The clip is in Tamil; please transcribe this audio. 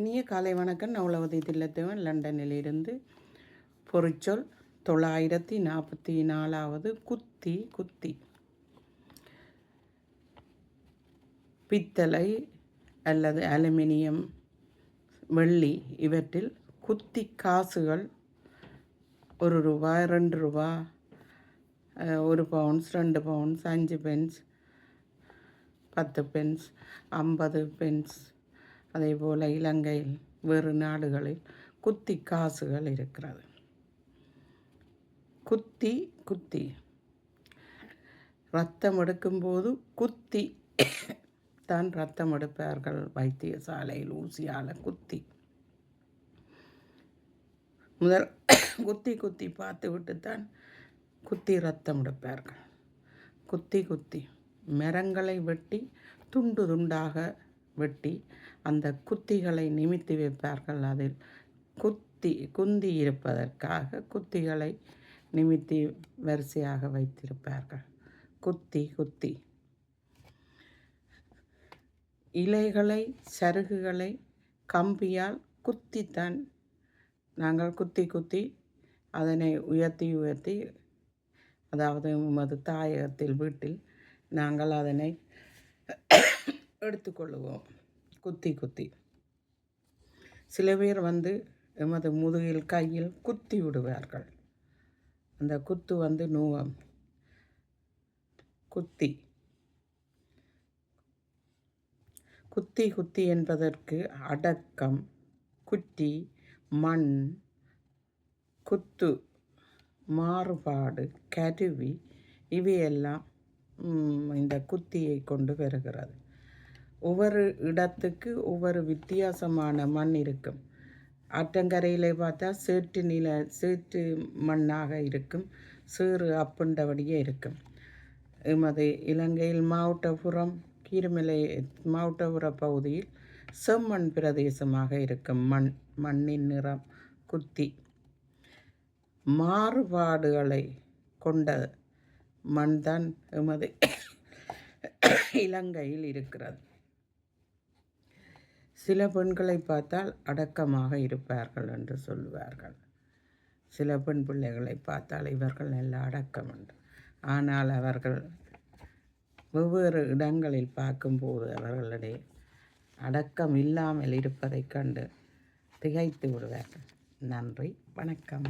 இனிய காலை வணக்கம். நவலவதி தில்லத்தேவன் லண்டனிலிருந்து. பொறிச்சொல் 944. குத்தி குத்தி. பித்தளை அல்லது அலுமினியம், வெள்ளி இவற்றில் குத்தி காசுகள் 1 ரூபாய், 2 ரூபாய், 1 pounds, 2 pounds, 5 pence, 10 pence, 50 pence, அதே போல் இலங்கையில் வேறு நாடுகளில் குத்தி காசுகள் இருக்கிறது. குத்தி குத்தி ரத்தம் எடுக்கும்போது குத்தி தான் ரத்தம் எடுப்பார்கள். வைத்தியசாலையில் ஊசியால் குத்தி முதல் குத்தி குத்தி பார்த்து விட்டுத்தான் குத்தி ரத்தம் எடுப்பார்கள். குத்தி குத்தி மரங்களை வெட்டி துண்டு துண்டாக வெட்டி அந்த குத்திகளை நிமித்தி வைப்பார்கள். அதில் குந்தி இருப்பதற்காக குத்திகளை நிமித்தி வரிசையாக வைத்திருப்பார்கள். குத்தி குத்தி இலைகளை, சருகுகளை கம்பியால் குத்தித்தான் நாங்கள் குத்தி குத்தி அதனை உயர்த்தி அதாவது உமது தாயகத்தில் வீட்டில் நாங்கள் அதனை எடுத்துக்கொள்ளுவோம். குத்தி குத்தி சில பேர் எமது முதுகில், கையில் குத்தி விடுவார்கள். அந்த குத்து நூகம். குத்தி குத்தி குத்தி என்பதற்கு அடக்கம், குற்றி, மண், குத்து, மாறுபாடு, கருவி இவையெல்லாம் இந்த குத்தியை கொண்டு வருகிறது. ஒவ்வொரு இடத்துக்கு ஒவ்வொரு வித்தியாசமான மண் இருக்கும். ஆற்றங்கரையில் பார்த்தா சேற்று மண்ணாக இருக்கும். சேறு அப்புண்டபடியே இருக்கும். எமது இலங்கையில் மாவட்டபுரம், கீரமலை மாவட்டபுர பகுதியில் செம்மண் பிரதேசமாக இருக்கும். மண்ணின் நிறம் குத்தி. மாறுபாடுகளை கொண்ட மண்தான் எமது இலங்கையில் இருக்கிறது. சில பெண்களை பார்த்தால் அடக்கமாக இருப்பார்கள் என்று சொல்லுவார்கள். சில பெண் பிள்ளைகளை பார்த்தால் இவர்கள் நல்ல அடக்கம் என்று. ஆனால் அவர்கள் வெவ்வேறு இடங்களில் பார்க்கும்போது அவர்களுடைய அடக்கம் இல்லாமல் இருப்பதைக் கண்டு திகைத்து விடுவார்கள். நன்றி, வணக்கம்.